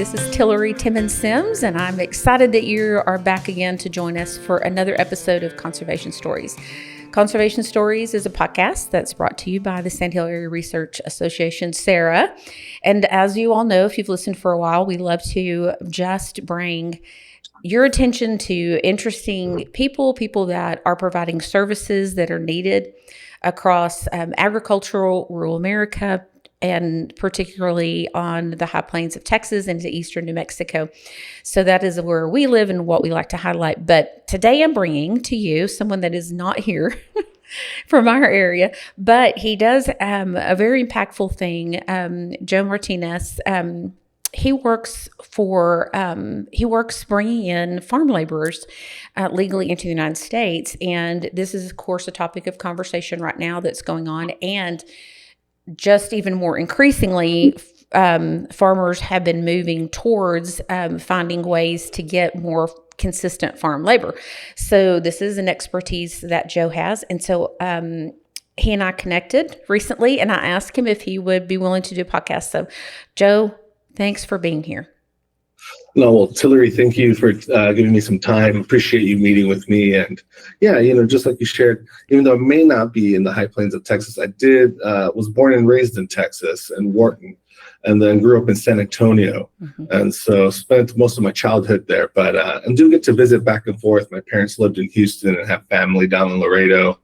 This is Tillery Timmons-Sims, and I'm excited that you are back again to join us for another episode of Conservation Stories. Conservation Stories is a podcast that's brought to you by the Sand Hill Area Research Association, SARA. And as you all know, if you've listened for a while, we love to just bring your attention to interesting people that are providing services that are needed across agricultural, rural America, and particularly on the high plains of Texas and to eastern New Mexico. So that is where we live and what we like to highlight. But today I'm bringing to you someone that is not here from our area, but he does a very impactful thing. Joe Martinez, he works bringing in farm laborers legally into the United States. And this is, of course, a topic of conversation right now that's going on. And just even more increasingly, farmers have been moving towards finding ways to get more consistent farm labor. So this is an expertise that Joe has. And so he and I connected recently, and I asked him if he would be willing to do a podcast. So Joe, thanks for being here. No, well, Tillery, thank you for giving me some time. Appreciate you meeting with me. And yeah, just like you shared, even though I may not be in the high plains of Texas, I was born and raised in Texas and Wharton, and then grew up in San Antonio. Mm-hmm. And so spent most of my childhood there, but and do get to visit back and forth. My parents lived in Houston and have family down in Laredo.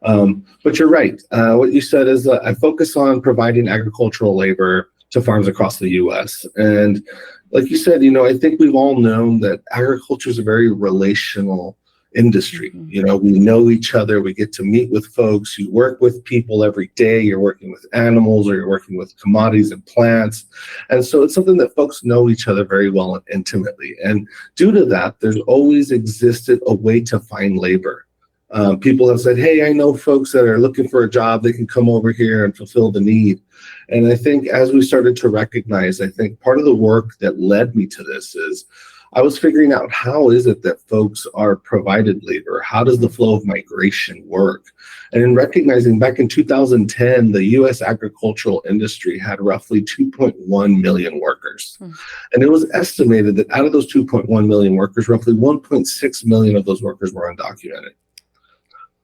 But you're right. What you said is I focus on providing agricultural labor to farms across the U.S. And like you said, I think we've all known that agriculture is a very relational industry. Mm-hmm. We know each other. We get to meet with folks. You work with people every day. You're working with animals, or you're working with commodities and plants. And so it's something that folks know each other very well and intimately. And due to that, there's always existed a way to find labor. People have said, hey, I know folks that are looking for a job. They can come over here and fulfill the need. And I think as we started to recognize, I think part of the work that led me to this is I was figuring out how is it that folks are provided labor? How does the flow of migration work? And in recognizing back in 2010, the U.S. agricultural industry had roughly 2.1 million workers. And it was estimated that out of those 2.1 million workers, roughly 1.6 million of those workers were undocumented.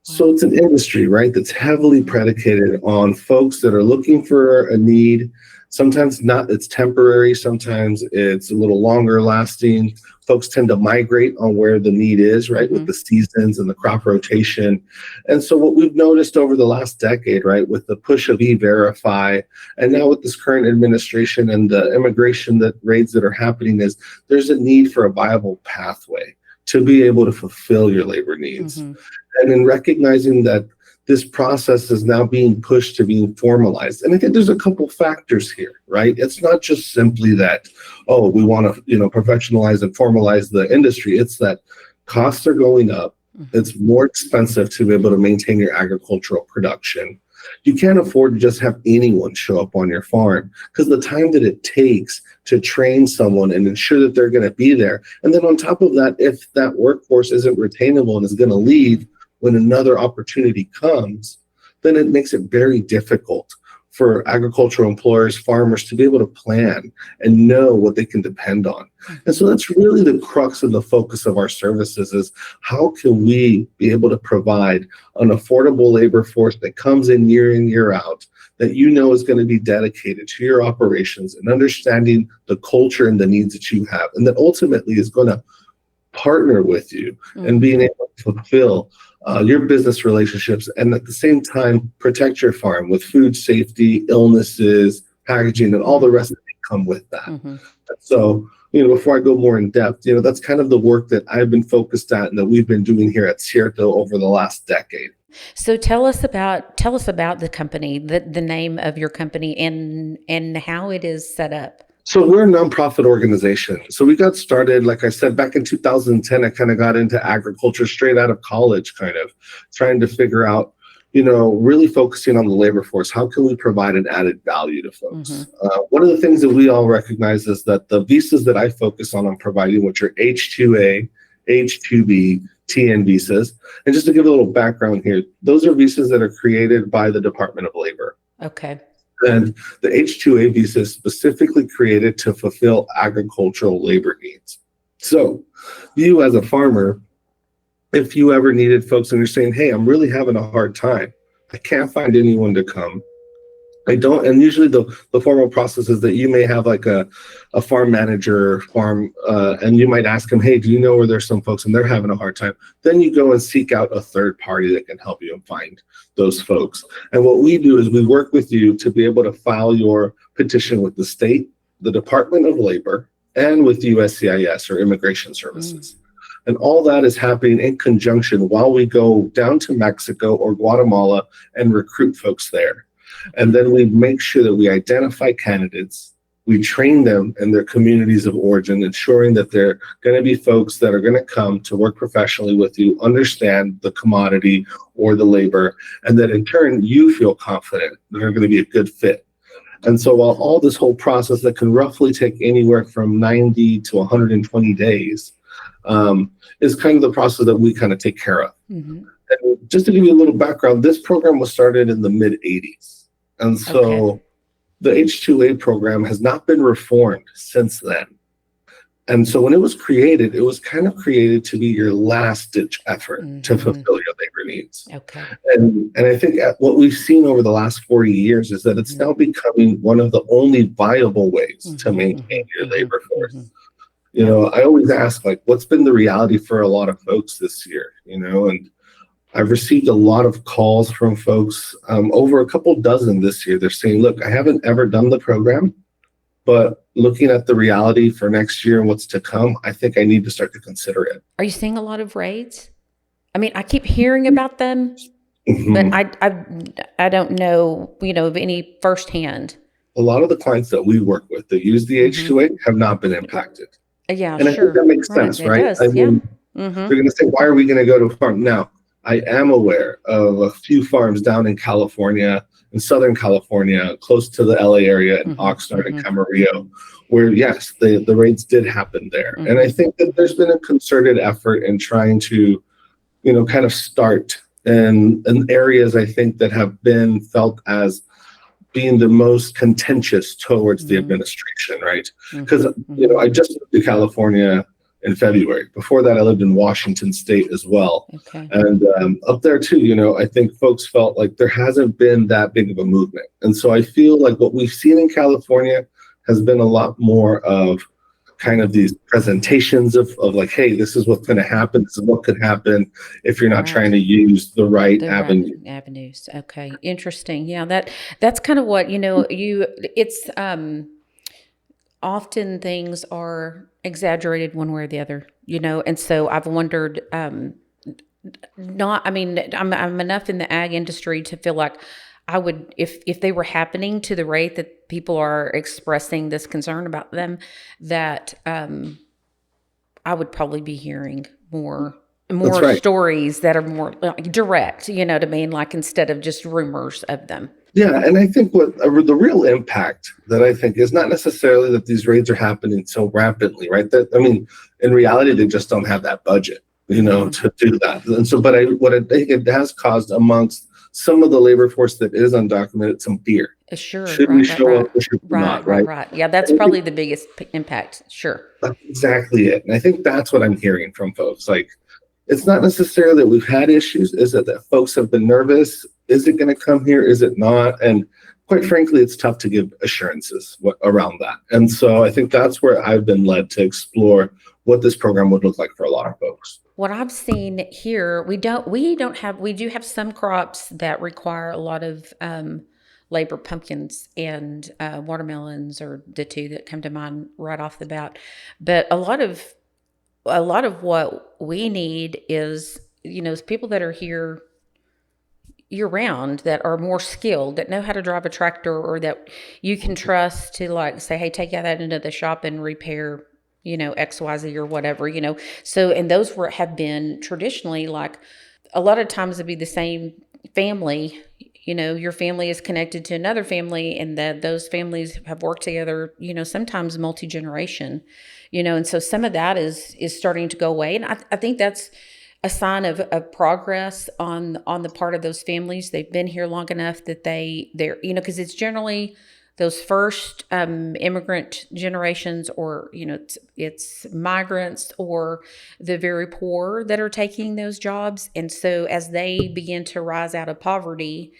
So it's an industry, right, that's heavily predicated on folks that are looking for a need. Sometimes it's temporary. Sometimes it's a little longer lasting. Folks tend to migrate on where the need is, right, with the seasons and the crop rotation. And so what we've noticed over the last decade, right, with the push of E-Verify, and now with this current administration and the immigration raids that are happening, is there's a need for a viable pathway to be able to fulfill your labor needs. Mm-hmm. And in recognizing that this process is now being pushed to being formalized. And I think there's a couple factors here, right? It's not just simply that, we want to, professionalize and formalize the industry. It's that costs are going up. Mm-hmm. It's more expensive to be able to maintain your agricultural production. You can't afford to just have anyone show up on your farm, because the time that it takes to train someone and ensure that they're going to be there. And then on top of that, if that workforce isn't retainable and is going to leave when another opportunity comes, then it makes it very difficult for agricultural employers, farmers, to be able to plan and know what they can depend on. And so that's really the crux and the focus of our services, is how can we be able to provide an affordable labor force that comes in year out, that is going to be dedicated to your operations and understanding the culture and the needs that you have, and that ultimately is going to partner with you and being able to fulfill your business relationships, and at the same time protect your farm with food safety, illnesses, packaging, and all the rest that come with that. Mm-hmm. So, before I go more in depth, that's kind of the work that I've been focused at and that we've been doing here at Cierto over the last decade. So tell us about the company, the name of your company, and how it is set up. So we're a nonprofit organization. So we got started, like I said, back in 2010. I kind of got into agriculture straight out of college, kind of trying to figure out, really focusing on the labor force. How can we provide an added value to folks? Mm-hmm. One of the things that we all recognize is that the visas that I focus on providing, which are H-2A, H-2B, TN visas. And just to give a little background here, those are visas that are created by the Department of Labor. Okay. And the H-2A visa is specifically created to fulfill agricultural labor needs. So you as a farmer, if you ever needed folks and you're saying, hey, I'm really having a hard time, I can't find anyone to come. I don't, and usually the formal process is that you may have like a farm manager and you might ask them, hey, do you know where there's some folks and they're having a hard time? Then you go and seek out a third party that can help you and find those folks. And what we do is we work with you to be able to file your petition with the state, the Department of Labor, and with USCIS or Immigration Services. And all that is happening in conjunction while we go down to Mexico or Guatemala and recruit folks there. And then we make sure that we identify candidates, we train them in their communities of origin, ensuring that they're going to be folks that are going to come to work professionally with you, understand the commodity or the labor, and that in turn you feel confident they're going to be a good fit. And so while all this whole process that can roughly take anywhere from 90 to 120 days is kind of the process that we kind of take care of. And just to give you a little background, this program was started in the mid-'80s. And so the H-2A program has not been reformed since then. And so when it was kind of created to be your last ditch effort to fulfill your labor needs. And I think what we've seen over the last 40 years is that it's now becoming one of the only viable ways to maintain your labor force. You know, I always ask, like, what's been the reality for a lot of folks this year, you know, and I've received a lot of calls from folks, over a couple dozen this year. They're saying, look, I haven't ever done the program, but looking at the reality for next year and what's to come, I think I need to start to consider it. Are you seeing a lot of raids? I mean, I keep hearing about them, but I don't know, you know, of any firsthand. A lot of the clients that we work with that use the H-2A have not been impacted. Yeah, and I think that makes sense, right? I mean, they're going to say, why are we going to go to a farm? Now, I am aware of a few farms down in California, in Southern California, close to the LA area, in Oxnard and Camarillo, where, yes, the raids did happen there. And I think that there's been a concerted effort in trying to, you know, kind of start in areas, I think, that have been felt as being the most contentious towards the administration, right? Because, you know, I just moved to California in February. Before that, I lived in Washington State as well. And up there too, you know, I think folks felt like there hasn't been that big of a movement. And so I feel like what we've seen in California has been a lot more of kind of these presentations of like, hey, this is what's going to happen. This is what could happen if you're not trying to use the right avenues. Okay. Interesting. Yeah. That's kind of what, you know, it's often things are exaggerated one way or the other, you know? And so I've wondered, I'm enough in the ag industry to feel like I would, if they were happening to the rate that people are expressing this concern about them, that I would probably be hearing more stories that are more like direct, you know what I mean? Like instead of just rumors of them. Yeah, and I think what the real impact that I think is not necessarily that these raids are happening so rapidly, right? That, I mean, in reality, they just don't have that budget, you know, to do that. And so, but what I think it has caused amongst some of the labor force that is undocumented, some fear. Sure. Should we show up or should we not, right? Right. Yeah, that's probably the biggest impact. Sure. That's exactly it. And I think that's what I'm hearing from folks. Like, it's not necessarily that we've had issues. Is it that folks have been nervous? Is it going to come here? Is it not? And quite frankly, it's tough to give assurances around that. And so I think that's where I've been led to explore what this program would look like for a lot of folks. What I've seen here, we do have some crops that require a lot of labor. Pumpkins and watermelons are the two that come to mind right off the bat. But a lot of what we need is, you know, people that are here year round, that are more skilled, that know how to drive a tractor, or that you can trust to like say, hey, take that into the shop and repair, you know, XYZ or whatever, you know. So, and those have been traditionally, like a lot of times it'd be the same family, you know, your family is connected to another family, and that those families have worked together, you know, sometimes multi-generation, you know, and so some of that is starting to go away. And I think that's a sign of progress on the part of those families. They've been here long enough that they're, because it's generally those first immigrant generations, or, it's migrants or the very poor that are taking those jobs. And so as they begin to rise out of poverty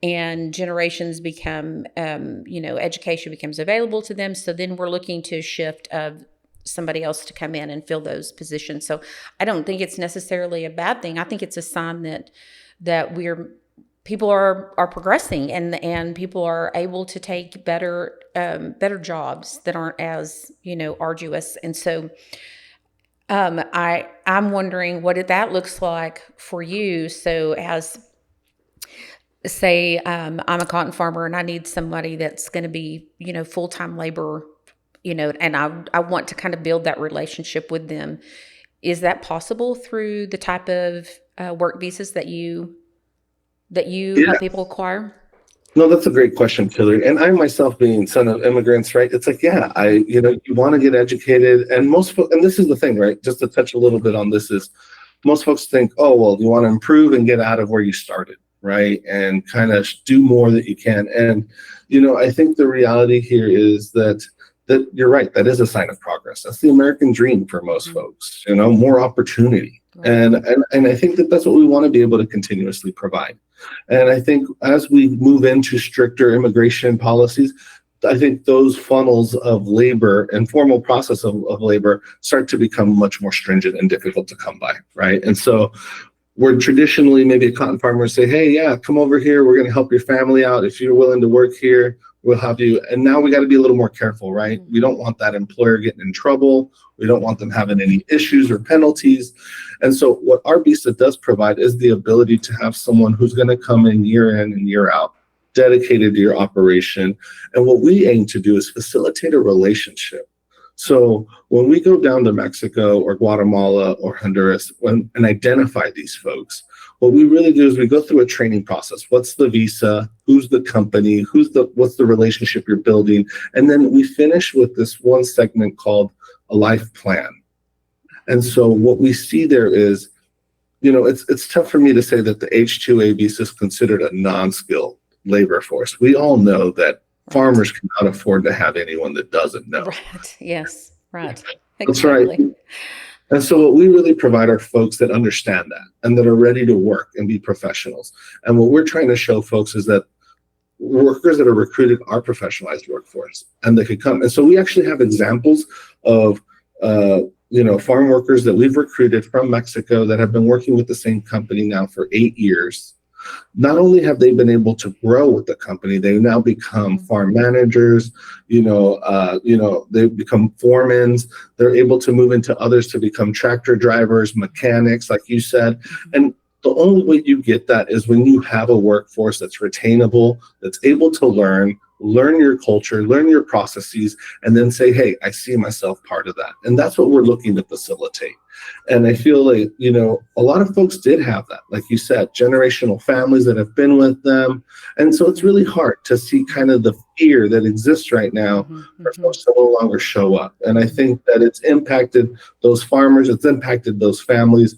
and generations become, education becomes available to them. So then we're looking to shift of somebody else to come in and fill those positions. So I don't think it's necessarily a bad thing. I think it's a sign that people are progressing, and people are able to take better jobs that aren't as arduous. And so I'm wondering what that looks like for you. So as say I'm a cotton farmer and I need somebody that's going to be full-time labor, and I want to kind of build that relationship with them. Is that possible through the type of work visas that you help people acquire? No, that's a great question, Tillery. And I myself, being son of immigrants, right? It's like, you want to get educated, and and this is the thing, right? Just to touch a little bit on this is, most folks think, oh, well, you want to improve and get out of where you started, right? And kind of do more that you can. And, I think the reality here is that you're right. That is a sign of progress. That's the American dream for most folks, more opportunity. And I think that's what we want to be able to continuously provide. And I think as we move into stricter immigration policies, I think those funnels of labor and formal process of labor start to become much more stringent and difficult to come by, right? And so where traditionally maybe a cotton farmer would say, hey, yeah, come over here. We're going to help your family out. If you're willing to work here, we'll have you. And now we got to be a little more careful, right? We don't want that employer getting in trouble. We don't want them having any issues or penalties. And so what our visa does provide is the ability to have someone who's going to come in and year out, dedicated to your operation. And what we aim to do is facilitate a relationship. So when we go down to Mexico or Guatemala or Honduras and identify these folks, what we really do is we go through a training process. What's the visa? Who's the company? What's the relationship you're building? And then we finish with this one segment called a life plan. And so what we see there is, it's tough for me to say that the H-2A visa is considered a non-skilled labor force. We all know that farmers cannot afford to have anyone that doesn't know. Right. Yes. Right. That's right. And so what we really provide are folks that understand that and that are ready to work and be professionals. And what we're trying to show folks is that workers that are recruited are professionalized workforce, and they could come. And so we actually have examples of, farm workers that we've recruited from Mexico that have been working with the same company now for 8 years. Not only have they been able to grow with the company, they now become farm managers, they become foremans. They're able to move into others to become tractor drivers, mechanics, like you said. And the only way you get that is when you have a workforce that's retainable, that's able to learn your culture, learn your processes, and then say, hey, I see myself part of that. And that's what we're looking to facilitate. And I feel like, a lot of folks did have that, like you said, generational families that have been with them. And so it's really hard to see kind of the fear that exists right now for folks to no longer show up. And I think that it's impacted those farmers, it's impacted those families.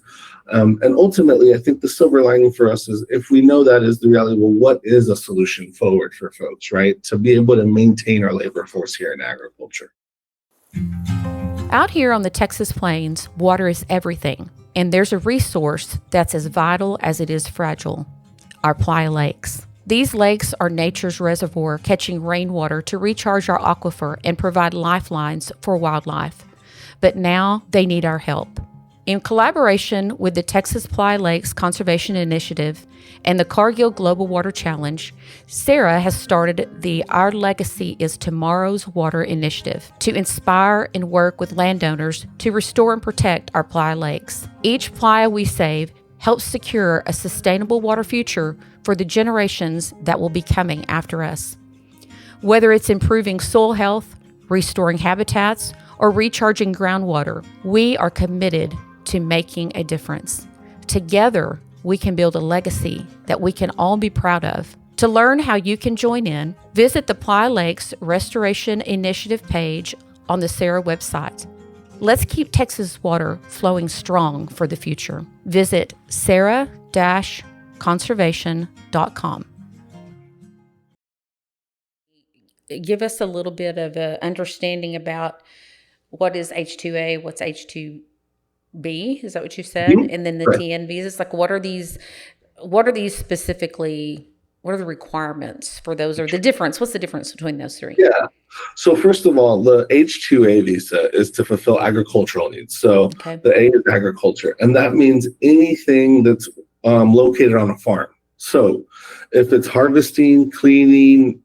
And ultimately, I think the silver lining for us is, if we know that is the reality, well, what is a solution forward for folks, right? To be able to maintain our labor force here in agriculture. Out here on the Texas plains, water is everything, and there's a resource that's as vital as it is fragile: our playa lakes. These lakes are nature's reservoir, catching rainwater to recharge our aquifer and provide lifelines for wildlife. But now they need our help. In collaboration with the Texas Playa Lakes Conservation Initiative and the Cargill Global Water Challenge, Sarah has started the Our Legacy is Tomorrow's Water initiative to inspire and work with landowners to restore and protect our playa lakes. Each playa we save helps secure a sustainable water future for the generations that will be coming after us. Whether it's improving soil health, restoring habitats, or recharging groundwater, we are committed to making a difference. Together, we can build a legacy that we can all be proud of. To learn how you can join in, visit the Playa Lakes Restoration Initiative page on the Sarah website. Let's keep Texas water flowing strong for the future. Visit sarah-conservation.com. Give us a little bit of an understanding about what is H2A, what's H2B, is that what you said? Mhm. And then the Right. TN visas, like what are these specifically, what are the requirements for those, or the difference? What's the difference between those three? Yeah. So first of all, the H-2A visa is to fulfill agricultural needs. So Okay. the A is agriculture, and that means anything that's located on a farm. So if it's harvesting, cleaning,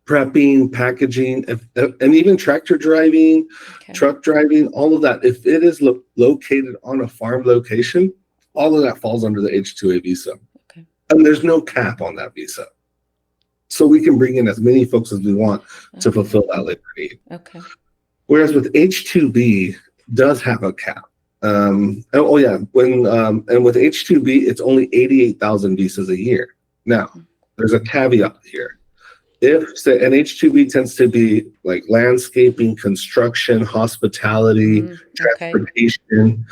prepping, packaging, and even tractor driving, Okay. truck driving, all of that, if it is located on a farm location, all of that falls under the H-2A visa. Okay. And there's no cap on that visa. So we can bring in as many folks as we want to fulfill that labor need. Okay. Whereas with H-2B does have a cap. And with H-2B, it's only 88,000 visas a year. Now, there's a caveat here. If say an H-2B tends to be like landscaping, construction, hospitality, transportation,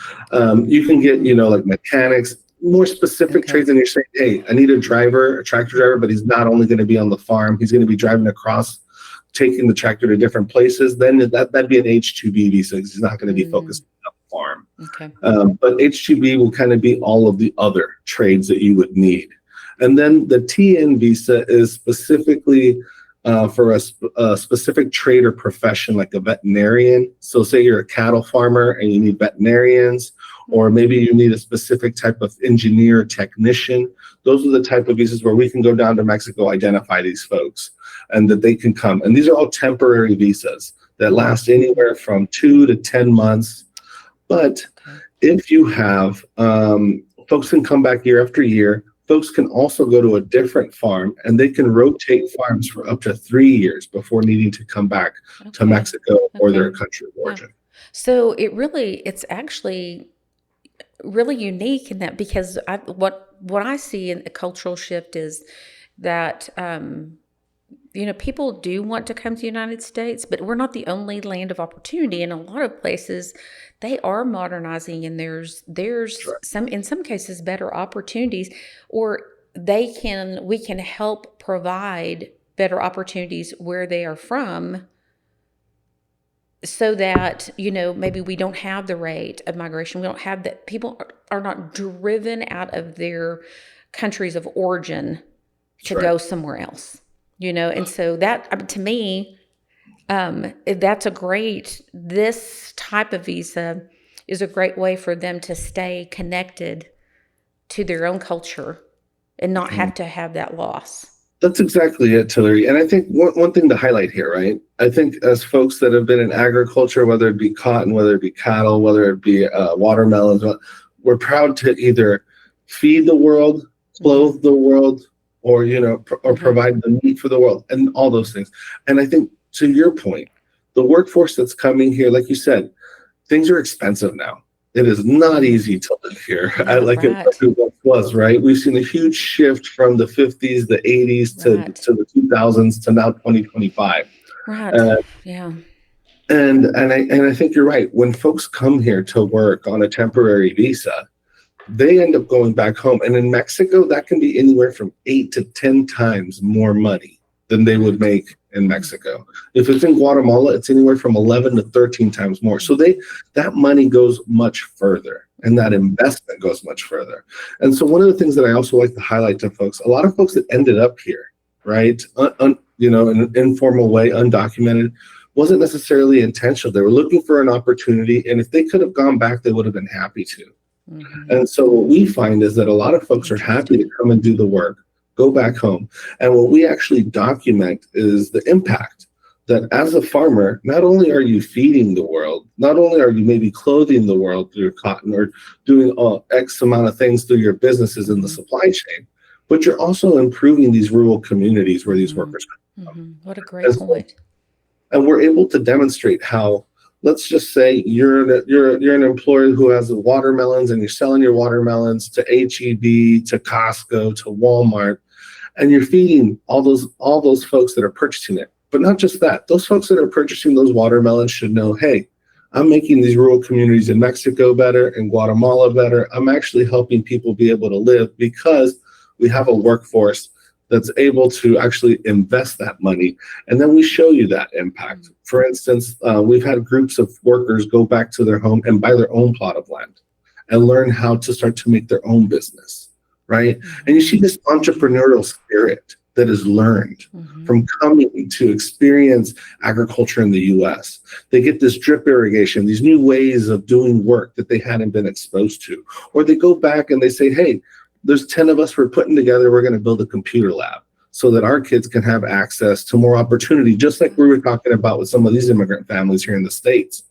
you can get, like mechanics, more specific trades, and you're saying, hey, I need a tractor driver, but he's not only going to be on the farm, he's going to be driving across, taking the tractor to different places, then that'd be an H-2B visa because he's not going to be focused on the farm. Okay. But H-2B will kind of be all of the other trades that you would need. And then the TN visa is specifically for a specific trade or profession, like a veterinarian. So say you're a cattle farmer and you need veterinarians, or maybe you need a specific type of engineer, technician. Those are the type of visas where we can go down to Mexico, identify these folks, and that they can come. And these are all temporary visas that last anywhere from 2 to 10 months. But if you have, folks can come back year after year. Folks can also go to a different farm, and they can rotate farms for up to 3 years before needing to come back to Mexico or their country of origin. So it's actually really unique in that, because what I see in the cultural shift is that people do want to come to the United States, but we're not the only land of opportunity. In a lot of places, they are modernizing, and there's some, in some cases, better opportunities, or we can help provide better opportunities where they are from, so that, maybe we don't have the rate of migration. We don't have that. People are not driven out of their countries of origin to go somewhere else, and so that, to me, this type of visa is a great way for them to stay connected to their own culture and not have to have that loss. That's exactly it, Tillery. And I think one thing to highlight here, right? I think as folks that have been in agriculture, whether it be cotton, whether it be cattle, whether it be watermelons, we're proud to either feed the world, clothe the world, or provide the meat for the world, and all those things. And I think, to your point, the workforce that's coming here, like you said, things are expensive now. It is not easy to live here, it was, right? We've seen a huge shift from the 50s, the 80s to the 2000s to now 2025. Right. And I think you're right. When folks come here to work on a temporary visa, they end up going back home. And in Mexico, that can be anywhere from 8 to 10 times more money than they would make in Mexico. If it's in Guatemala, it's anywhere from 11 to 13 times more. So that money goes much further, and that investment goes much further. And so one of the things that I also like to highlight to folks, a lot of folks that ended up here, right, in an informal way, undocumented, wasn't necessarily intentional. They were looking for an opportunity, and if they could have gone back, they would have been happy to. And so what we find is that a lot of folks are happy to come and do the work, go back home. And what we actually document is the impact that as a farmer, not only are you feeding the world, not only are you maybe clothing the world through your cotton or doing X amount of things through your businesses in the supply chain, but you're also improving these rural communities where these workers come from. What a great point. And we're able to demonstrate how, let's just say you're an employer who has watermelons, and you're selling your watermelons to H-E-B, to Costco, to Walmart, and you're feeding all those folks that are purchasing it. But not just that, those folks that are purchasing those watermelons should know, hey, I'm making these rural communities in Mexico better, in Guatemala better. I'm actually helping people be able to live because we have a workforce that's able to actually invest that money. And then we show you that impact. For instance, we've had groups of workers go back to their home and buy their own plot of land and learn how to start to make their own business, right? And you see this entrepreneurial spirit that is learned from coming to experience agriculture in the US. They get this drip irrigation, these new ways of doing work that they hadn't been exposed to. Or they go back and they say, hey, there's 10 of us we're putting together, we're going to build a computer lab so that our kids can have access to more opportunity, just like we were talking about with some of these immigrant families here in the States.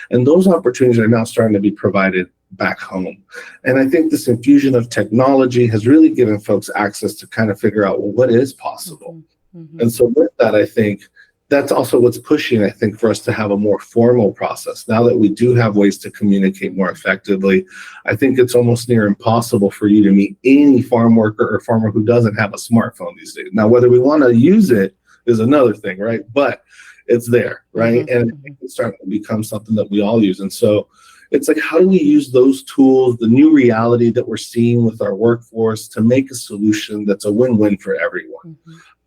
And those opportunities are now starting to be provided back home. And I think this infusion of technology has really given folks access to kind of figure out, well, what is possible? And so with that, I think that's also what's pushing, I think, for us to have a more formal process. Now that we do have ways to communicate more effectively, I think it's almost near impossible for you to meet any farm worker or farmer who doesn't have a smartphone these days. Now, whether we want to use it is another thing, right? But it's there, right? And I think it's starting to become something that we all use. And so it's like, how do we use those tools, the new reality that we're seeing with our workforce, to make a solution that's a win-win for everyone?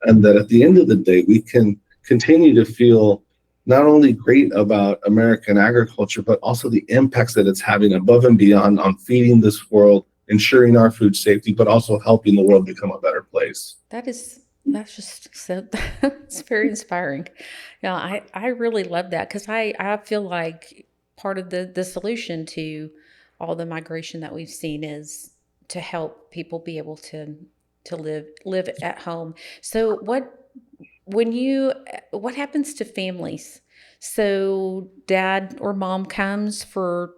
And that at the end of the day, we can continue to feel not only great about American agriculture, but also the impacts that it's having above and beyond on feeding this world, ensuring our food safety, but also helping the world become a better place. That's just so, it's very inspiring. I really love that, because I feel like part of the solution to all the migration that we've seen is to help people be able to live at home. So what happens to families? So dad or mom comes for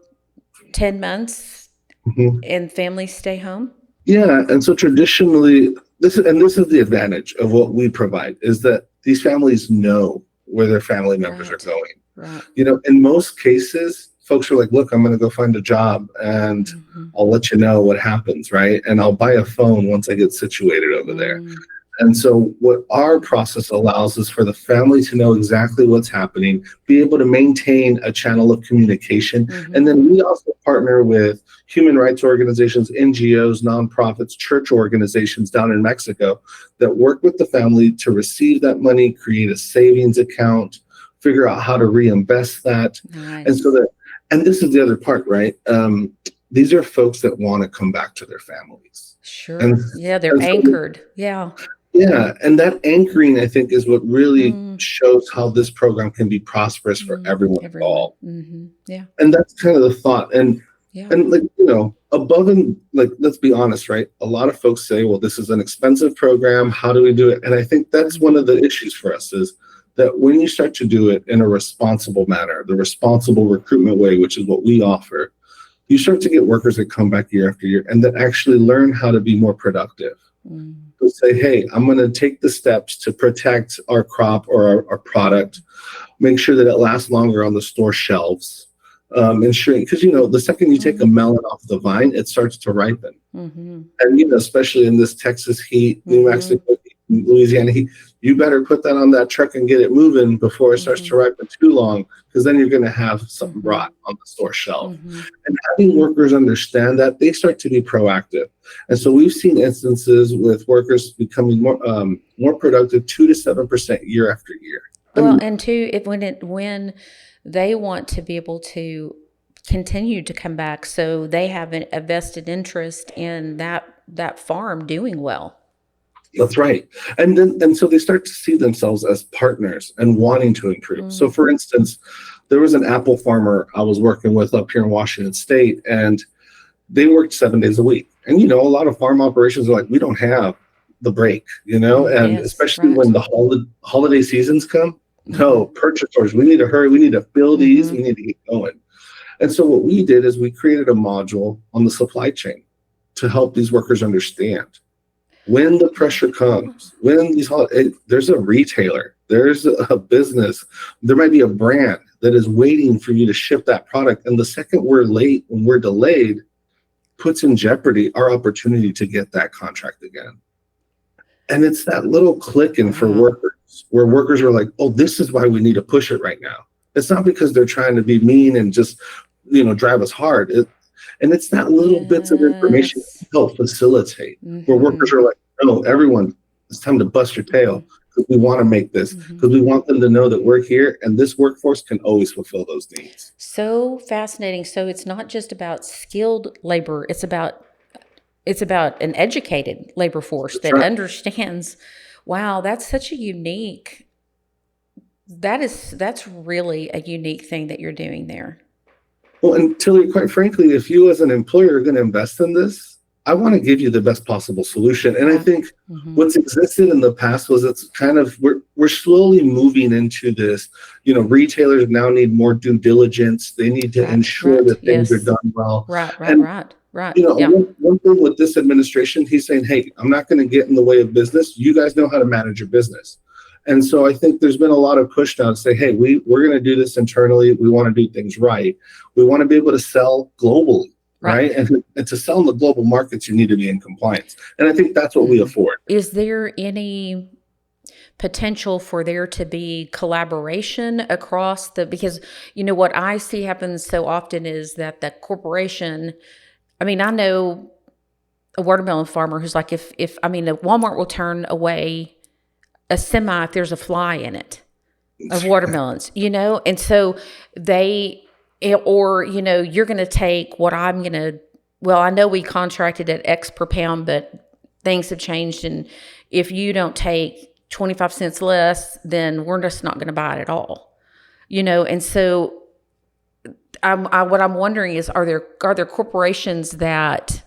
10 months and families stay home? Yeah. And so traditionally, this is the advantage of what we provide, is that these families know where their family members are going. Right. In most cases, folks are like, look, I'm going to go find a job and I'll let you know what happens, right? And I'll buy a phone once I get situated over there. And so what our process allows is for the family to know exactly what's happening, be able to maintain a channel of communication. And then we also partner with human rights organizations, NGOs, nonprofits, church organizations down in Mexico that work with the family to receive that money, create a savings account, figure out how to reinvest that. Nice. And this is the other part, right? These are folks that want to come back to their families. Sure. They're anchored. Yeah. Yeah, and that anchoring, I think, is what really shows how this program can be prosperous for everyone involved. Yeah. And that's kind of the thought. And above and let's be honest, right? A lot of folks say, well, this is an expensive program. How do we do it? And I think that's one of the issues for us, is that when you start to do it in a responsible manner, the responsible recruitment way, which is what we offer, you start to get workers that come back year after year and that actually learn how to be more productive. To say, hey, I'm going to take the steps to protect our crop or our product, make sure that it lasts longer on the store shelves, ensuring, because the second you take a melon off the vine, it starts to ripen. And especially in this Texas heat, New Mexico heat, Louisiana heat, you better put that on that truck and get it moving before it starts to ripen too long, because then you're going to have something rot on the store shelf. And having workers understand that, they start to be proactive. And so we've seen instances with workers becoming more productive 2 to 7% year after year. Well, and two, when they want to be able to continue to come back, so they have a vested interest in that farm doing well. That's right. And so they start to see themselves as partners and wanting to improve. So for instance, there was an apple farmer I was working with up here in Washington State, and they worked 7 days a week. And, a lot of farm operations are like, we don't have the break, and Yes, especially right. when the holiday seasons come. No, purchase orders. We need to hurry. We need to fill these. We need to get going. And so what we did is we created a module on the supply chain to help these workers understand when the pressure comes, when there's a retailer, there's a business, there might be a brand that is waiting for you to ship that product. And the second we're late and we're delayed, puts in jeopardy our opportunity to get that contract again. And it's that little clicking for workers, where workers are like, oh, this is why we need to push it right now. It's not because they're trying to be mean and just, drive us hard. And it's that little bits of information Yes. that help facilitate, where workers Mm-hmm. are like, no, everyone, it's time to bust your tail, because we want to make this, Mm-hmm. because we want them to know that we're here and this workforce can always fulfill those needs. So fascinating. So it's not just about skilled labor. It's about an educated labor force That's that right. understands. Wow, that's such a unique. That's really a unique thing that you're doing there. Well, and Tilly, quite frankly, if you as an employer are going to invest in this, I want to give you the best possible solution. And I Yeah. think Mm-hmm. what's existed in the past was it's kind of we're slowly moving into this. Retailers now need more due diligence. They need to ensure that things are Yes. done well. Right. And Yeah. one thing with this administration, he's saying, hey, I'm not going to get in the way of business. You guys know how to manage your business. And so I think there's been a lot of push now to say, hey, we're going to do this internally. We want to do things right. We want to be able to sell globally, right? And to sell in the global markets, you need to be in compliance. And I think that's what we afford. Is there any potential for there to be collaboration across because what I see happens so often is that the corporation, I know a watermelon farmer who's like, if Walmart will turn away a semi if there's a fly in it of watermelons, and so you're going to take what I know we contracted at X per pound, but things have changed. And if you don't take 25 cents less, then we're just not going to buy it at all, And so what I'm wondering is, are there corporations that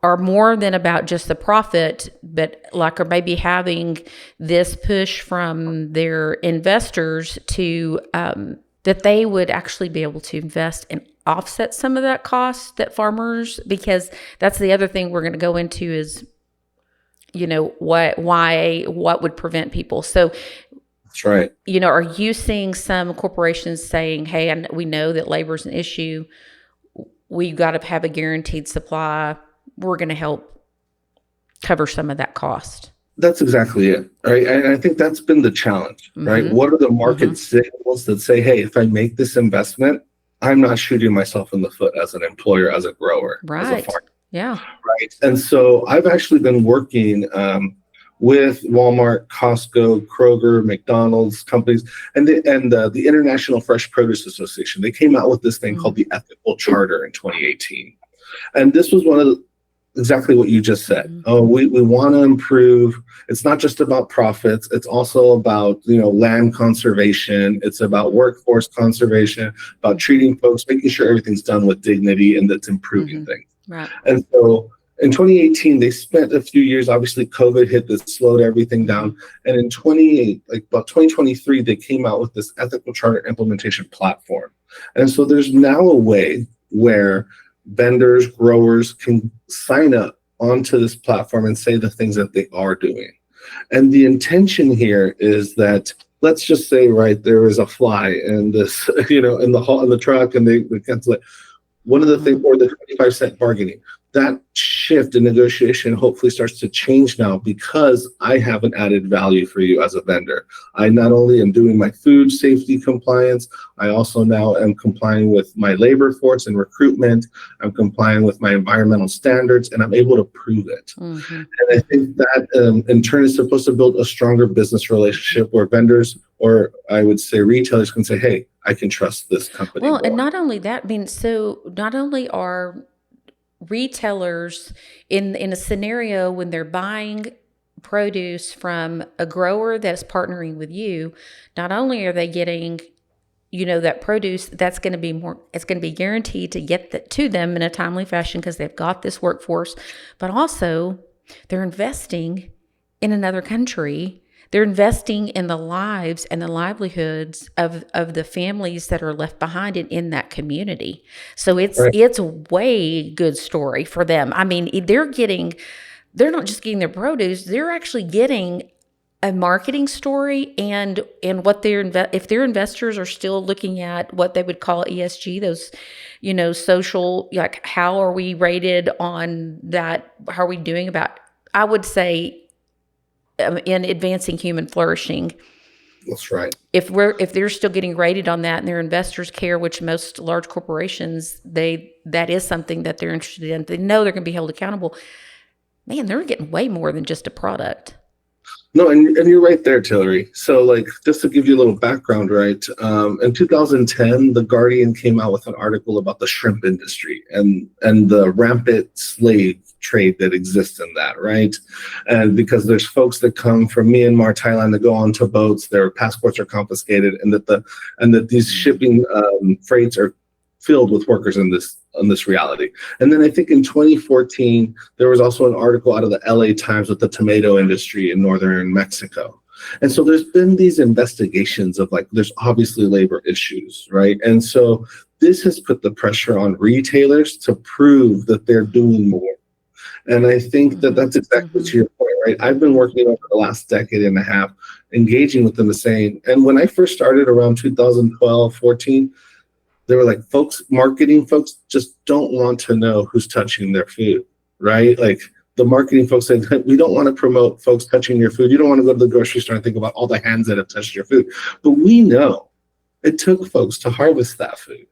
are more than about just the profit, but are maybe having this push from their investors to, that they would actually be able to invest and offset some of that cost that farmers, because that's the other thing we're going to go into is, what would prevent people. So that's right. Are you seeing some corporations saying, hey, and we know that labor is an issue. We've got to have a guaranteed supply. We're going to help cover some of that cost. That's exactly it, right? And I think that's been the challenge, right? What are the market signals that say, hey, if I make this investment, I'm not shooting myself in the foot as an employer, as a grower, as a farmer. Yeah. Right. And so I've actually been working with Walmart, Costco, Kroger, McDonald's companies, and the International Fresh Produce Association. They came out with this thing called the Ethical Charter in 2018. And this was one of exactly what you just said. We want to improve. It's not just about profits. It's also about, land conservation. It's about workforce conservation, about treating folks, making sure everything's done with dignity and that's improving things. Right. And so in 2018, they spent a few years, obviously COVID hit, that slowed everything down. And in about 2023, they came out with this ethical charter implementation platform. And so there's now a way where vendors, growers can sign up onto this platform and say the things that they are doing. And the intention here is that, let's just say, right, there is a fly in this, in the truck, and they cancel it. One of the things, or the 25-cent bargaining, that shift in negotiation hopefully starts to change now, because I have an added value for you as a vendor. I not only am doing my food safety compliance, I also now am complying with my labor force and recruitment. I'm complying with my environmental standards, and I'm able to prove it. And I think that in turn is supposed to build a stronger business relationship where vendors, or I would say retailers, can say, hey, I can trust this company. Well, more. and not only that, so not only are retailers in a scenario when they're buying produce from a grower that's partnering with you, not only are they getting, that produce that's going to be it's going to be guaranteed to get that to them in a timely fashion because they've got this workforce, but also they're investing in another country. They're investing in the lives and the livelihoods of the families that are left behind in that community. So it's a way good story for them. They're not just getting their produce, they're actually getting a marketing story and what if their investors are still looking at what they would call ESG, those, social, like how are we rated on that? How are we doing about, I would say, in advancing human flourishing. That's right. If they're still getting rated on that and their investors care, which most large corporations, that is something that they're interested in. They know they're going to be held accountable. Man, they're getting way more than just a product. No, and you're right there, Tillery. So, like, just to give you a little background, right? In 2010, The Guardian came out with an article about the shrimp industry and the rampant slave trade that exists in that, right? And because there's folks that come from Myanmar, Thailand, that go onto boats, their passports are confiscated, and that these shipping freights are filled with workers in this reality. And then I think in 2014, there was also an article out of the LA Times with the tomato industry in northern Mexico. And so there's been these investigations of, like, there's obviously labor issues, right? And so this has put the pressure on retailers to prove that they're doing more. And I think that that's exactly to your point, right? I've been working over the last decade and a half, engaging with them, the same. And when I first started around 2012, 14, they were like, marketing folks just don't want to know who's touching their food, right? Like, the marketing folks said, we don't want to promote folks touching your food. You don't want to go to the grocery store and think about all the hands that have touched your food. But we know it took folks to harvest that food.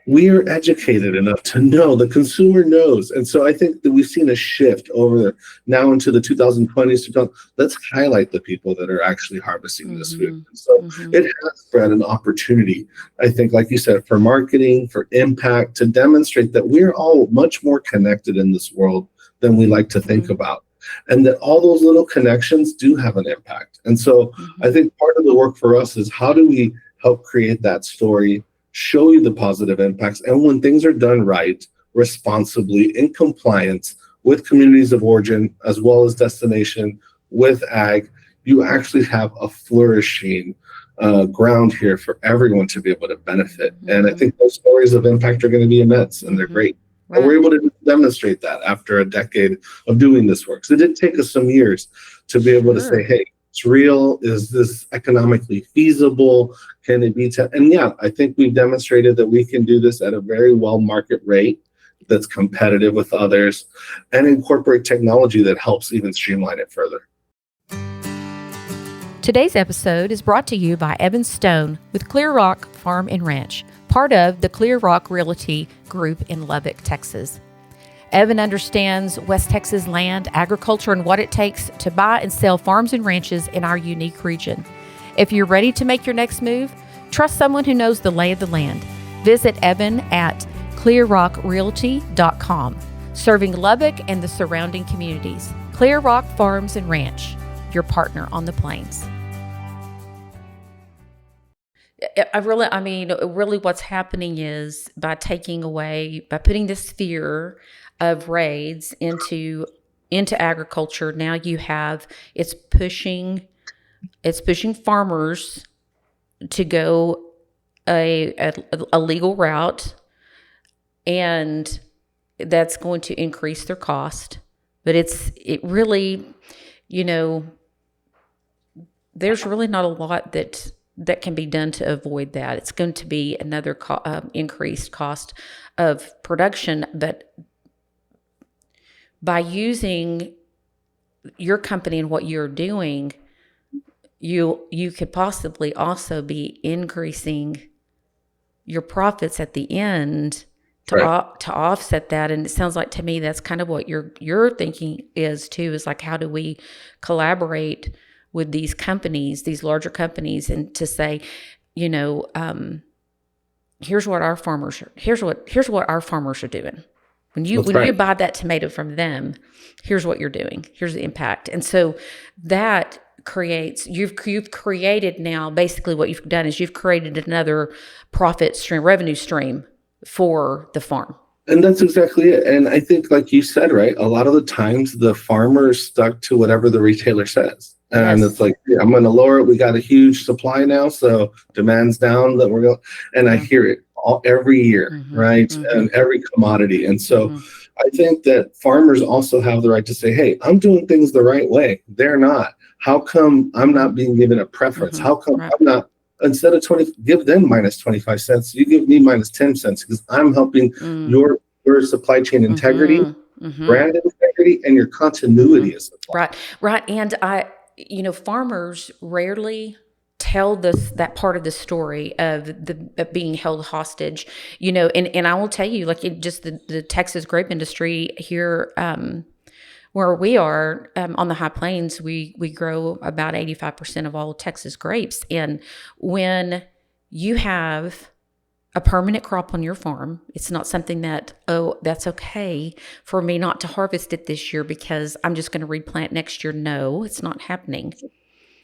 We are educated enough to know, the consumer knows. And so I think that we've seen a shift over now into the 2020s. Let's highlight the people that are actually harvesting this food. So it has spread an opportunity, I think, like you said, for marketing, for impact, to demonstrate that we're all much more connected in this world than we like to think about. And that all those little connections do have an impact. And so I think part of the work for us is, how do we help create that story, show you the positive impacts, and when things are done right, responsibly, in compliance with communities of origin as well as destination, with ag, you actually have a flourishing ground here for everyone to be able to benefit. And I think those stories of impact are going to be immense, and they're great. Right. And we're able to demonstrate that after a decade of doing this work. So it did take us some years to be able to say, hey, it's real. Is this economically feasible? Can it be? And yeah, I think we've demonstrated that we can do this at a very well market rate that's competitive with others, and incorporate technology that helps even streamline it further. Today's episode is brought to you by Evan Stone with Clear Rock Farm and Ranch, part of the Clear Rock Realty Group in Lubbock, Texas. Evan understands West Texas land, agriculture, and what it takes to buy and sell farms and ranches in our unique region. If you're ready to make your next move, trust someone who knows the lay of the land. Visit Evan at clearrockrealty.com, serving Lubbock and the surrounding communities. Clear Rock Farms and Ranch, your partner on the plains. Really what's happening is, by putting this fear of raids into agriculture, now it's pushing farmers to go a legal route, and that's going to increase their cost. But it really, there's really not a lot that can be done to avoid that. It's going to be another increased cost of production, but by using your company and what you're doing, you could possibly also be increasing your profits at the end to offset that. And it sounds like to me that's kind of what your thinking is too, is like, how do we collaborate with these companies, these larger companies, and to say, here's what our farmers are doing. When you buy that tomato from them, here's what you're doing. Here's the impact. And so that creates, you've created now, basically what you've done is you've created another revenue stream for the farm. And that's exactly it. And I think, like you said, right, a lot of the times the farmer's stuck to whatever the retailer says. And it's like, yeah, I'm going to lower it. We got a huge supply now, so demand's down. That we're going, and I hear it every year, right, and every commodity. And so I think that farmers also have the right to say, hey, I'm doing things the right way. They're not. How come I'm not being given a preference? How come I'm not? Instead of 20, give them minus 25 cents. You give me minus 10 cents because I'm helping your supply chain integrity, brand integrity, and your continuity of supply. Right. And farmers rarely tell that part of the story of being held hostage, and I will tell you, like, just the Texas grape industry here, where we are, on the High Plains, we grow about 85% of all Texas grapes. And when you have a permanent crop on your farm, it's not something that, oh, that's okay for me not to harvest it this year because I'm just going to replant next year. No, it's not happening.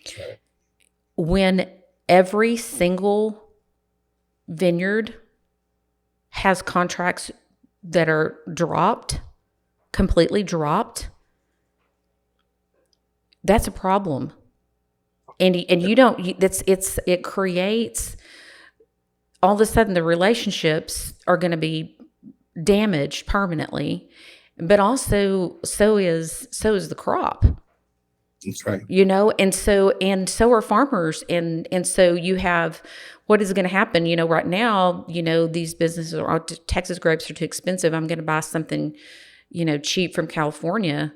Okay. When every single vineyard has contracts that are completely dropped, that's a problem. And you don't, it creates, all of a sudden the relationships are going to be damaged permanently, but also so is the crop. That's right. And so are farmers. And so you have, what is going to happen? Right now, these businesses are, Texas grapes are too expensive. I'm going to buy something, cheap from California.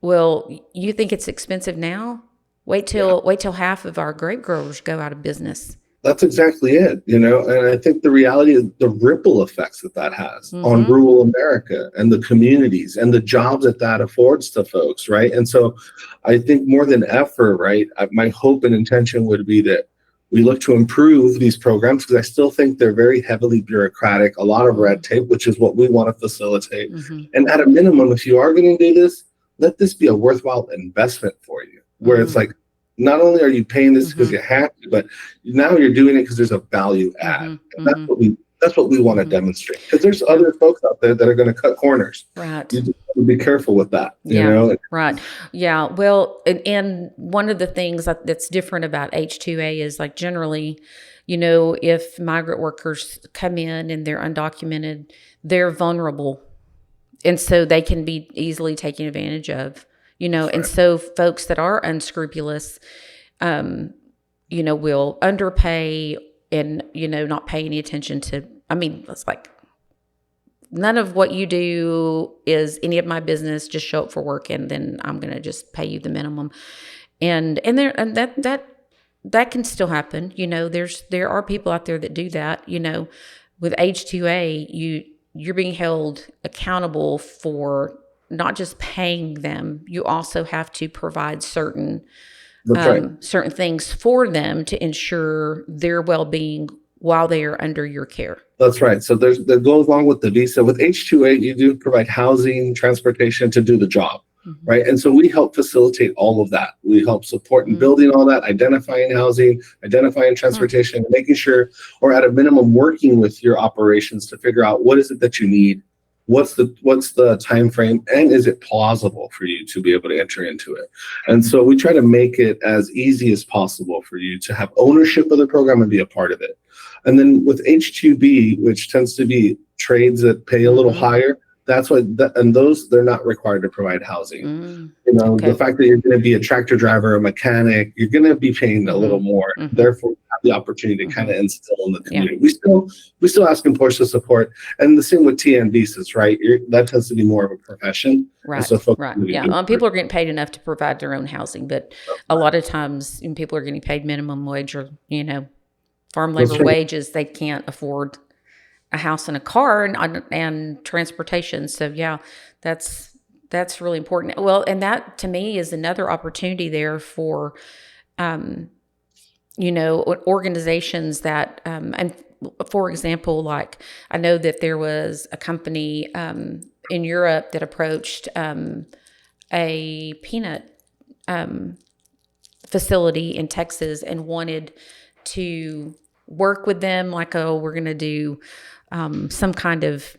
Well, you think it's expensive now? Wait till half of our grape growers go out of business. That's exactly it, and I think the reality is the ripple effects that has on rural America and the communities and the jobs that affords to folks, right? And so I think more than ever, right, my hope and intention would be that we look to improve these programs, because I still think they're very heavily bureaucratic, a lot of red tape, which is what we want to facilitate. And at a minimum, if you are going to do this, let this be a worthwhile investment for you, where it's like, not only are you paying this because you have to, but now you're doing it because there's a value add. And that's what we want to demonstrate, because there's other folks out there that are going to cut corners. Right. You just have to be careful with that. You know? Right. Yeah. Well, and one of the things that's different about H-2A is, like, generally, if migrant workers come in and they're undocumented, they're vulnerable, and so they can be easily taken advantage of. And so folks that are unscrupulous, will underpay and, not pay any attention to, it's like, none of what you do is any of my business. Just show up for work, and then I'm going to just pay you the minimum. And that can still happen. There are people out there that do that. With H-2A, you're being held accountable for not just paying them. You also have to provide certain things for them to ensure their well-being while they are under your care. That's right. So that goes along with the visa. With H-2A, you do provide housing, transportation to do the job, right? And so we help facilitate all of that. We help support in building all that, identifying housing, identifying transportation, making sure, or at a minimum, working with your operations to figure out what is it that you need. What's the time frame, and is it plausible for you to be able to enter into it? And so we try to make it as easy as possible for you to have ownership of the program and be a part of it. And then with H-2B, which tends to be trades that pay a little higher, that's why, they're not required to provide housing. The fact that you're going to be a tractor driver, a mechanic, you're going to be paying a little more. Therefore, have the opportunity to kind of instill in the community. We still ask employers to support, and the same with TN visas, right? That tends to be more of a profession. Right. So People are getting paid enough to provide their own housing, but a lot of times people are getting paid minimum wage, or farm labor wages. They can't afford a house and a car and transportation. So that's really important. Well, and that to me is another opportunity there for, organizations that, and for example, like, I know that there was a company in Europe that approached a peanut facility in Texas and wanted to work with them, like, oh, we're going to do some kind of,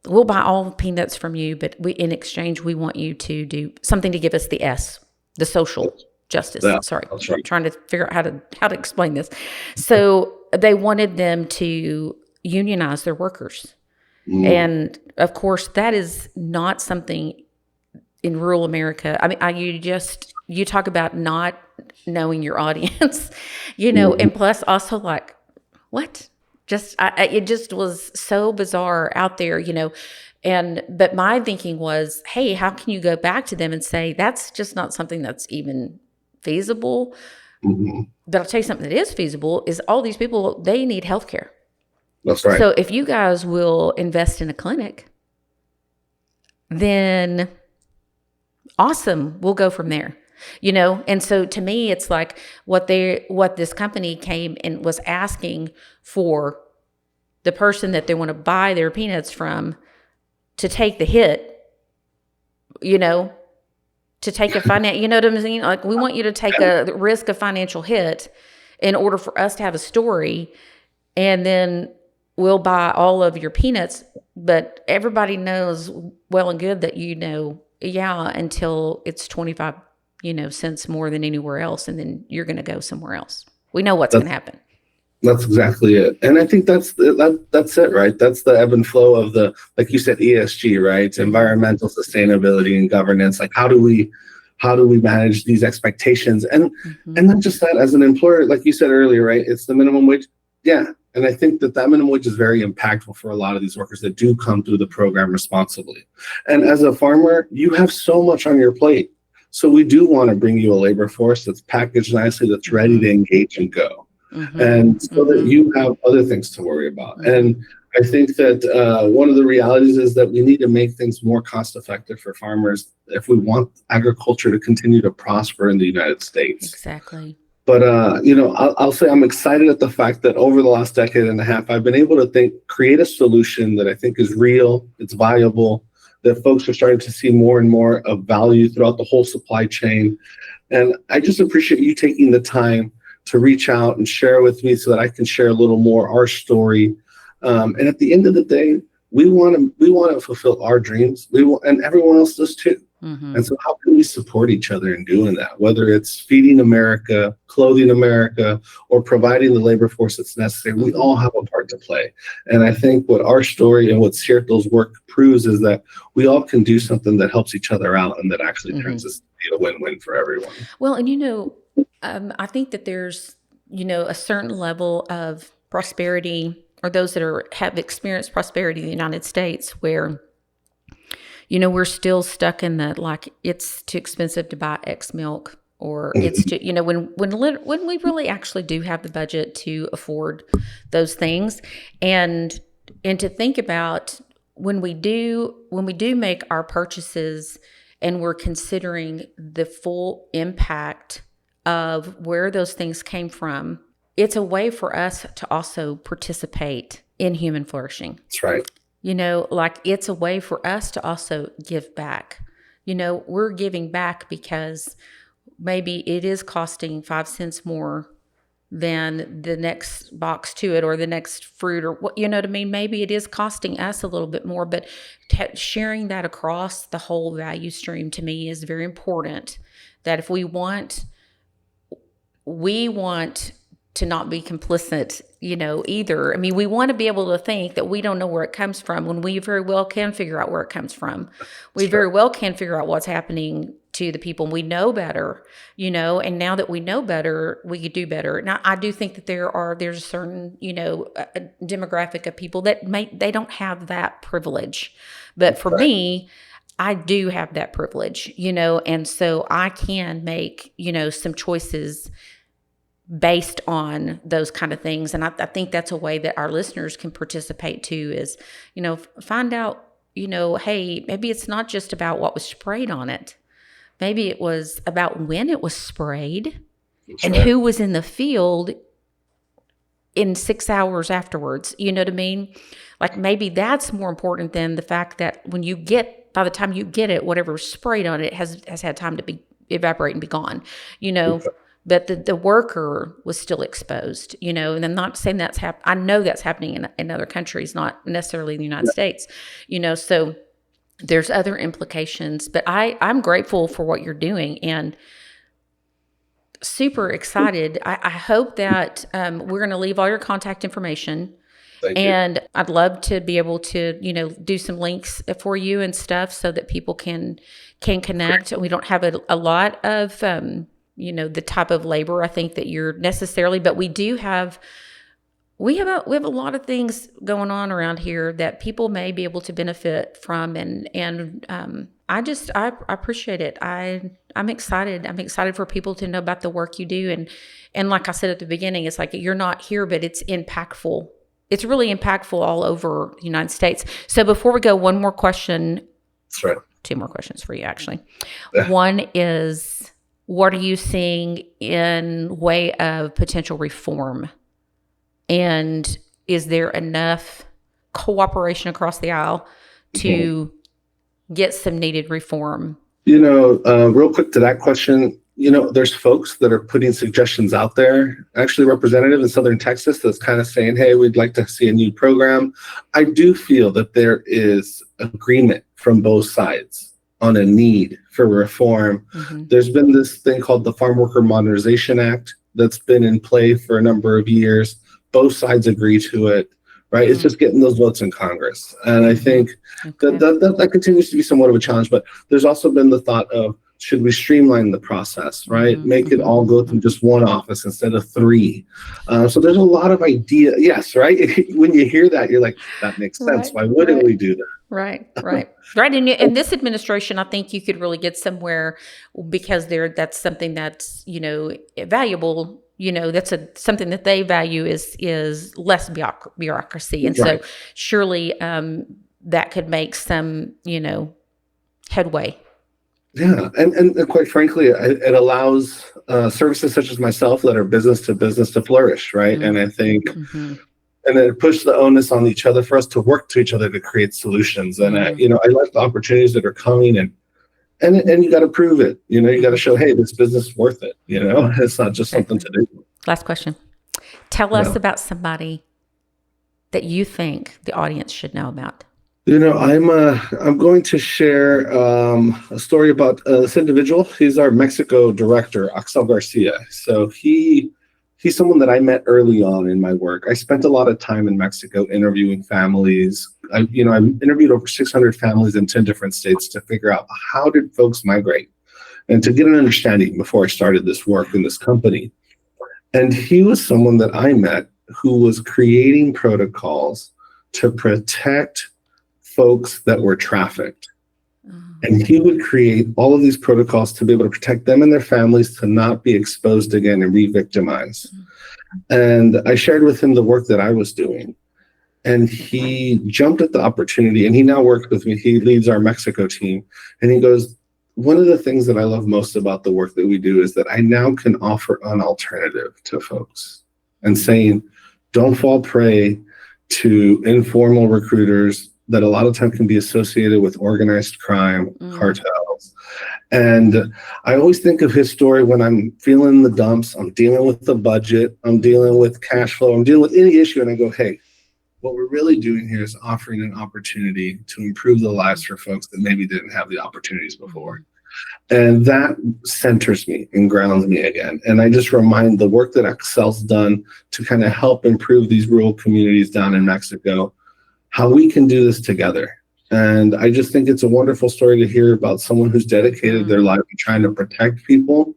we'll buy all the peanuts from you, but in exchange, we want you to do something to give us the social justice. Sorry, I'm trying to figure out how to explain this. So they wanted them to unionize their workers. And of course, that is not something in rural America. You talk about not knowing your audience, and plus also, like, what? It just was so bizarre out there, but my thinking was, hey, how can you go back to them and say, that's just not something that's even feasible? Mhm. But I'll tell you something that is feasible is all these people, they need health care. That's right. So if you guys will invest in a clinic, then awesome, we'll go from there. And so to me, it's like what this company came and was asking for the person that they want to buy their peanuts from to take the hit, to take a finance, you know what I'm saying? Like, we want you to take a risk of financial hit in order for us to have a story, and then we'll buy all of your peanuts. But everybody knows well and good that, until it's 25, cents more than anywhere else, and then you're going to go somewhere else. We know what's going to happen. That's exactly it. And I think that's it, right? That's the ebb and flow of like you said, ESG, right? Mm-hmm. Environmental sustainability and governance. Like, how do we manage these expectations? And not just that, as an employer, like you said earlier, right? It's the minimum wage. Yeah. And I think that minimum wage is very impactful for a lot of these workers that do come through the program responsibly. And as a farmer, you have so much on your plate. So we do want to bring you a labor force that's packaged nicely, that's ready to engage and go. And so that you have other things to worry about. And I think that one of the realities is that we need to make things more cost effective for farmers if we want agriculture to continue to prosper in the United States. Exactly. But, I'll say I'm excited at the fact that over the last decade and a half, I've been able to create a solution that I think is real, it's viable, that folks are starting to see more and more of value throughout the whole supply chain. And I just appreciate you taking the time to reach out and share with me so that I can share a little more our story. And at the end of the day, we want to fulfill our dreams. And everyone else does too. And so how can we support each other in doing that? Whether it's feeding America, clothing America, or providing the labor force that's necessary, we all have a part to play. And I think what our story and what Cierto's work proves is that we all can do something that helps each other out and that actually turns this to be a win-win for everyone. Well, and I think that there's, a certain level of prosperity, or those that have experienced prosperity in the United States, where, we're still stuck in that, like, it's too expensive to buy X milk, or it's too, when we really actually do have the budget to afford those things, and to think about when we do make our purchases, and we're considering the full impact of where those things came from, it's a way for us to also participate in human flourishing. That's right. Like, it's a way for us to also give back. We're giving back because maybe it is costing 5 cents more than the next box to it, or the next fruit, or what, what I mean? Maybe it is costing us a little bit more, but sharing that across the whole value stream, to me, is very important. That if we want to not be complicit, either. I mean, we want to be able to think that we don't know where it comes from, when we very well can figure out where it comes from. We very well can figure out what's happening to the people. We know better, and now that we know better, we could do better. Now, I do think that there's a certain, a demographic of people that they don't have that privilege. But for me, I do have that privilege, and so I can make, some choices based on those kind of things. And I think that's a way that our listeners can participate too, is, find out, hey, maybe it's not just about what was sprayed on it. Maybe it was about when it was sprayed and who was in the field in 6 hours afterwards. You know what I mean? Like, maybe that's more important than the fact that by the time you get it, whatever was sprayed on it has had time to evaporate and be gone, But the worker was still exposed, and I'm not saying that's I know that's happening in other countries, not necessarily in the United States, so there's other implications. But I'm grateful for what you're doing, and super excited. I hope that we're going to leave all your contact information. And I'd love to be able to, do some links for you and stuff, so that people can connect. We don't have a lot of, the type of labor I think that you're necessarily, but we do have we have a lot of things going on around here that people may be able to benefit from, and I appreciate it. I'm excited. I'm excited for people to know about the work you do, and like I said at the beginning, it's like you're not here, but it's impactful. It's really impactful all over the United States. So before we go, one more question. That's right. Two more questions for you, actually. Yeah. One is, what are you seeing in way of potential reform? And is there enough cooperation across the aisle to get some needed reform? Real quick to that question, there's folks that are putting suggestions out there, actually representative in Southern Texas that's kind of saying, hey, we'd like to see a new program. I do feel that there is agreement from both sides on a need for reform. Mm-hmm. There's been this thing called the Farm Worker Modernization Act that's been in play for a number of years. Both sides agree to it, right? Mm-hmm. It's just getting those votes in Congress. And I think that continues to be somewhat of a challenge, but there's also been the thought of, should we streamline the process, right? Mm-hmm. Make it all go through just one office instead of three. So there's a lot of ideas. Yes, right? When you hear that, you're like, that makes sense. Why wouldn't we do that? Right. And in this administration, I think you could really get somewhere because that's something that's, valuable. That's something that they value is less bureaucracy. And so surely that could make some, headway. Yeah. And quite frankly, it allows services such as myself that are business to flourish, right? Mm-hmm. And I think, and it pushes the onus on each other for us to work to each other to create solutions. And, I like the opportunities that are coming and you got to prove it. You got to show, hey, this business is worth it. It's not just something to do. Last question. Tell us about somebody that you think the audience should know about. I'm going to share a story about this individual. He's our Mexico director, Axel Garcia. So he's someone that I met early on in my work. I spent a lot of time in Mexico interviewing families. I interviewed over 600 families in 10 different states to figure out how did folks migrate and to get an understanding before I started this work in this company. And he was someone that I met who was creating protocols to protect folks that were trafficked. And he would create all of these protocols to be able to protect them and their families to not be exposed again and re-victimized. And I shared with him the work that I was doing. And he jumped at the opportunity, and he now works with me. He leads our Mexico team. And he goes, one of the things that I love most about the work that we do is that I now can offer an alternative to folks and saying, don't fall prey to informal recruiters that a lot of time can be associated with organized crime, cartels. And I always think of his story when I'm feeling the dumps, I'm dealing with the budget, I'm dealing with cash flow, I'm dealing with any issue, and I go, hey, what we're really doing here is offering an opportunity to improve the lives for folks that maybe didn't have the opportunities before. And that centers me and grounds me again. And I just remind the work that Axel's done to kind of help improve these rural communities down in Mexico, how we can do this together. And I just think it's a wonderful story to hear about someone who's dedicated their life to trying to protect people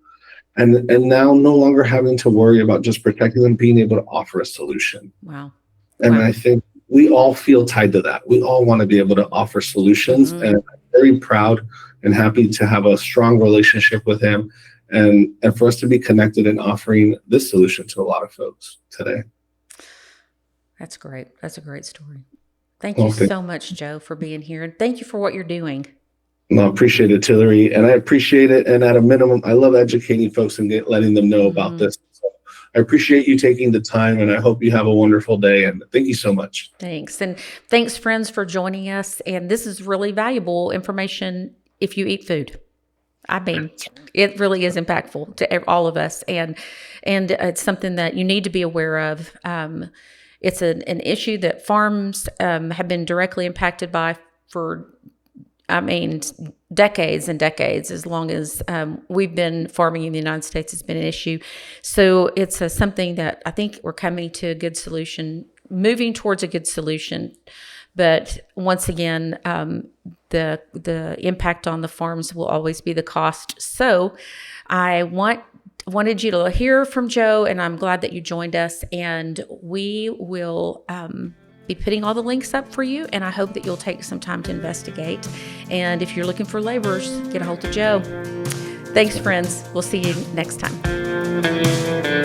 and now no longer having to worry about just protecting them, being able to offer a solution. Wow. And I think we all feel tied to that. We all want to be able to offer solutions. And I'm very proud and happy to have a strong relationship with him and for us to be connected and offering this solution to a lot of folks today. That's great. That's a great story. Thank you so much, Joe, for being here. And thank you for what you're doing. No, I appreciate it, Tillery. And I appreciate it. And at a minimum, I love educating folks and letting them know about this. So I appreciate you taking the time, and I hope you have a wonderful day. And thank you so much. Thanks. And thanks, friends, for joining us. And this is really valuable information if you eat food. I mean, it really is impactful to all of us. And it's something that you need to be aware of. It's an issue that farms have been directly impacted by for, decades and decades. As long as we've been farming in the United States, it's been an issue. So it's something that I think we're coming to a good solution, moving towards a good solution. But once again, the impact on the farms will always be the cost. So I want wanted you to hear from Joe, and I'm glad that you joined us. And we will be putting all the links up for you, and I hope that you'll take some time to investigate. And if you're looking for laborers, get a hold of Joe. Thanks, friends. We'll see you next time.